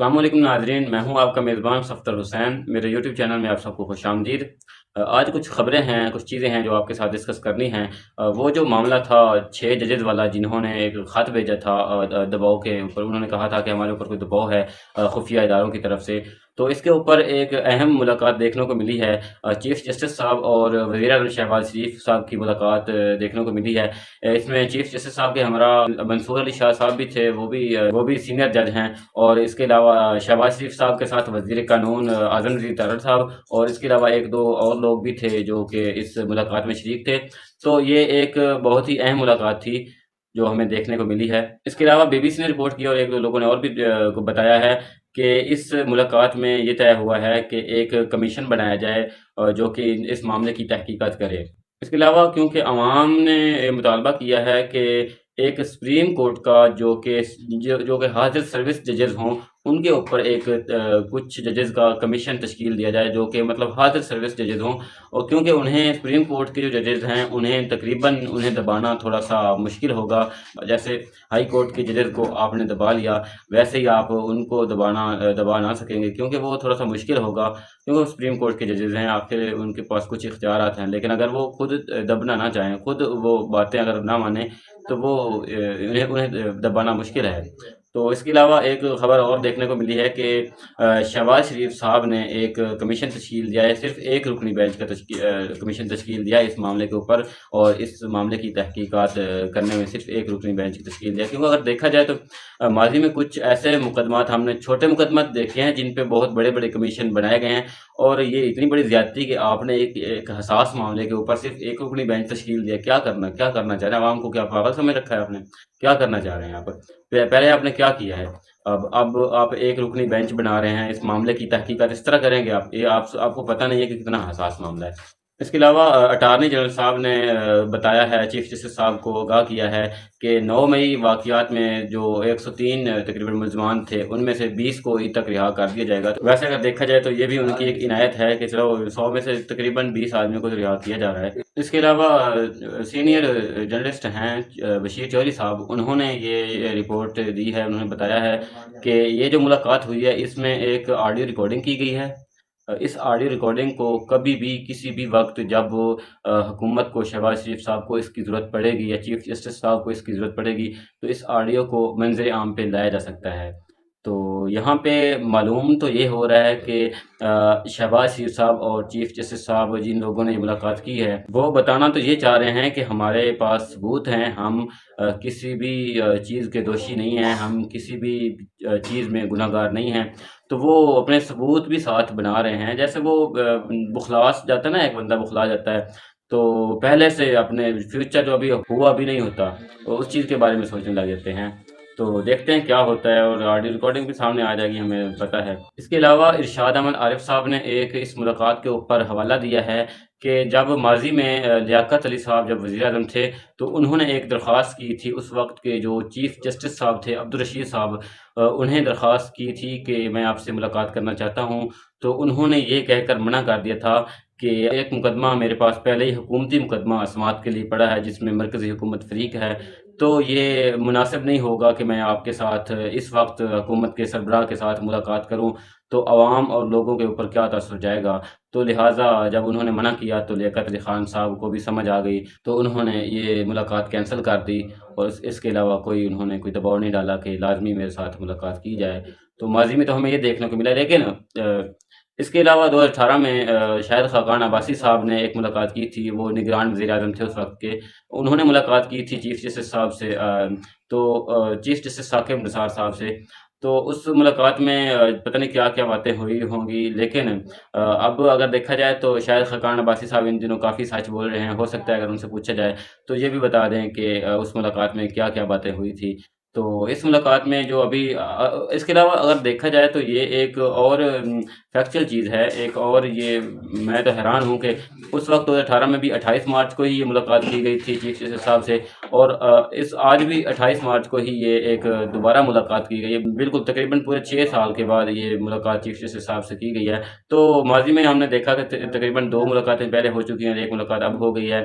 السلام علیکم ناظرین، میں ہوں آپ کا میزبان صفدر حسین۔ میرے یوٹیوب چینل میں آپ سب کو خوش آمدید۔ آج کچھ خبریں ہیں، کچھ چیزیں ہیں جو آپ کے ساتھ ڈسکس کرنی ہیں۔ وہ جو معاملہ تھا 6 ججز والا، جنہوں نے ایک خط بھیجا تھا دباؤ کے اوپر، انہوں نے کہا تھا کہ ہمارے اوپر کوئی دباؤ ہے خفیہ اداروں کی طرف سے، تو اس کے اوپر ایک اہم ملاقات دیکھنے کو ملی ہے۔ چیف جسٹس صاحب اور وزیر اعظم شہباز شریف صاحب کی ملاقات دیکھنے کو ملی ہے۔ اس میں چیف جسٹس صاحب کے ہمراہ منصور علی شاہ صاحب بھی تھے، وہ بھی سینئر جج ہیں، اور اس کے علاوہ شہباز شریف صاحب کے ساتھ وزیر قانون اعظم نذیر تارڑ صاحب، اور اس کے علاوہ ایک دو اور لوگ بھی تھے جو کہ اس ملاقات میں شریک تھے۔ تو یہ ایک بہت ہی اہم ملاقات تھی جو ہمیں دیکھنے کو ملی ہے۔ اس کے علاوہ بی بی سی نے رپورٹ کی اور ایک دو لوگوں نے اور بھی کو بتایا ہے کہ اس ملاقات میں یہ طے ہوا ہے کہ ایک کمیشن بنایا جائے جو کہ اس معاملے کی تحقیقات کرے۔ اس کے علاوہ کیونکہ عوام نے مطالبہ کیا ہے کہ ایک سپریم کورٹ کا جو کہ حاضر سروس ججز ہوں، ان کے اوپر ایک کچھ ججز کا کمیشن تشکیل دیا جائے جو کہ مطلب حاضر سروس ججز ہوں، اور کیونکہ انہیں سپریم کورٹ کے جو ججز ہیں انہیں تقریباً دبانا تھوڑا سا مشکل ہوگا۔ جیسے ہائی کورٹ کے ججز کو آپ نے دبا لیا، ویسے ہی آپ ان کو دبا نہ سکیں گے، کیونکہ وہ تھوڑا سا مشکل ہوگا، کیونکہ وہ سپریم کورٹ کے ججز ہیں، آخر ان کے پاس کچھ اختیارات ہیں۔ لیکن اگر وہ خود دبنا نہ چاہیں، خود وہ باتیں اگر نہ مانیں، تو وہ انہیں دبانا مشکل ہے۔ تو اس کے علاوہ ایک خبر اور دیکھنے کو ملی ہے کہ شہباز شریف صاحب نے ایک کمیشن تشکیل دیا ہے، صرف ایک رکنی بینچ کا کمیشن تشکیل دیا ہے اس معاملے کے اوپر، اور اس معاملے کی تحقیقات کرنے میں صرف ایک رکنی بینچ کی تشکیل دیا ہے۔ کیونکہ اگر دیکھا جائے تو ماضی میں کچھ ایسے مقدمات ہم نے چھوٹے مقدمات دیکھے ہیں جن پہ بہت بڑے بڑے کمیشن بنائے گئے ہیں، اور یہ اتنی بڑی زیادتی کہ آپ نے ایک حساس معاملے کے اوپر صرف ایک رکنی بینچ تشکیل دیا۔ کیا کرنا چاہ رہے ہیں؟ عوام کو کیا پاگل سمجھ رکھا ہے آپ نے؟ کیا کرنا چاہ رہے ہیں آپ؟ پہلے آپ نے کیا کیا ہے؟ اب آپ ایک رکنی بینچ بنا رہے ہیں، اس معاملے کی تحقیقات اس طرح کریں گے آپ کو پتہ نہیں ہے کہ کتنا حساس معاملہ ہے۔ اس کے علاوہ اٹارنی جنرل صاحب نے بتایا ہے، چیف جسٹس صاحب کو آگاہ کیا ہے کہ 9 مئی واقعات میں جو 103 تقریباً ملزمان تھے، ان میں سے 20 کو عید تک رہا کر دیا جائے گا۔ ویسے اگر دیکھا جائے تو یہ بھی ان کی ایک عنایت ہے کہ چلو 100 میں سے تقریباً 20 آدمیوں کو رہا کیا جا رہا ہے۔ اس کے علاوہ سینئر جرنلسٹ ہیں بشیر چودھری صاحب، انہوں نے یہ رپورٹ دی ہے، انہوں نے بتایا ہے کہ یہ جو ملاقات ہوئی ہے اس میں ایک آڈیو ریکارڈنگ کی گئی ہے۔ اس آڈیو ریکارڈنگ کو کبھی بھی کسی بھی وقت جب حکومت کو، شہباز شریف صاحب کو اس کی ضرورت پڑے گی یا چیف جسٹس صاحب کو اس کی ضرورت پڑے گی، تو اس آڈیو کو منظر عام پہ لایا جا سکتا ہے۔ تو یہاں پہ معلوم تو یہ ہو رہا ہے کہ شہباز شریف صاحب اور چیف جسٹس صاحب جن لوگوں نے یہ ملاقات کی ہے، وہ بتانا تو یہ چاہ رہے ہیں کہ ہمارے پاس ثبوت ہیں، ہم کسی بھی چیز کے دوشی نہیں ہیں، ہم کسی بھی چیز میں گناہ گار نہیں ہیں۔ تو وہ اپنے ثبوت بھی ساتھ بنا رہے ہیں، جیسے وہ بخلاس جاتا ہے نا، ایک بندہ بخلا جاتا ہے تو پہلے سے اپنے فیوچر جو ابھی ہوا بھی نہیں ہوتا، تو اس چیز کے بارے میں سوچنے لگ جاتے ہیں۔ تو دیکھتے ہیں کیا ہوتا ہے، اور آڈیو ریکارڈنگ بھی سامنے آ جائے گی، ہمیں پتہ ہے۔ اس کے علاوہ ارشاد احمد عارف صاحب نے ایک اس ملاقات کے اوپر حوالہ دیا ہے کہ جب ماضی میں لیاقت علی صاحب جب وزیر اعظم تھے تو انہوں نے ایک درخواست کی تھی، اس وقت کے جو چیف جسٹس صاحب تھے عبدالرشید صاحب، انہیں درخواست کی تھی کہ میں آپ سے ملاقات کرنا چاہتا ہوں، تو انہوں نے یہ کہہ کر منع کر دیا تھا کہ ایک مقدمہ میرے پاس پہلے ہی حکومتی مقدمہ سماعت کے لیے پڑا ہے جس میں مرکزی حکومت فریق ہے، تو یہ مناسب نہیں ہوگا کہ میں آپ کے ساتھ اس وقت حکومت کے سربراہ کے ساتھ ملاقات کروں، تو عوام اور لوگوں کے اوپر کیا تاثر جائے گا۔ تو لہٰذا جب انہوں نے منع کیا تو لیاقت علی خان صاحب کو بھی سمجھ آ گئی، تو انہوں نے یہ ملاقات کینسل کر دی، اور اس کے علاوہ انہوں نے کوئی دباؤ نہیں ڈالا کہ لازمی میرے ساتھ ملاقات کی جائے۔ تو ماضی میں تو ہمیں یہ دیکھنے کو ملا، لیکن اس کے علاوہ 2018 میں شاہد خاقان عباسی صاحب نے ایک ملاقات کی تھی، وہ نگران وزیر اعظم تھے اس وقت کے، انہوں نے ملاقات کی تھی چیف جسٹس صاحب سے، تو چیف جسٹس ثاقب نثار صاحب سے، تو اس ملاقات میں پتہ نہیں کیا کیا باتیں ہوئی ہوں گی، لیکن اب اگر دیکھا جائے تو شاید خاقان عباسی صاحب ان دنوں کافی سچ بول رہے ہیں، ہو سکتا ہے اگر ان سے پوچھا جائے تو یہ بھی بتا دیں کہ اس ملاقات میں کیا کیا باتیں ہوئی تھی۔ تو اس ملاقات میں جو ابھی اس کے علاوہ اگر دیکھا جائے تو یہ ایک اور فیکچوئل چیز ہے، ایک اور یہ میں تو حیران ہوں کہ اس وقت 2018 میں بھی 28 مارچ کو ہی یہ ملاقات کی گئی تھی چیف جسٹس صاحب سے، اور آج بھی 28 مارچ کو ہی یہ ایک دوبارہ ملاقات کی گئی ہے، بالکل تقریباً پورے 6 سال کے بعد یہ ملاقات چیف جسٹس صاحب سے کی گئی ہے۔ تو ماضی میں ہم نے دیکھا کہ تقریباً 2 ملاقاتیں پہلے ہو چکی ہیں، ایک ملاقات اب ہو گئی ہے۔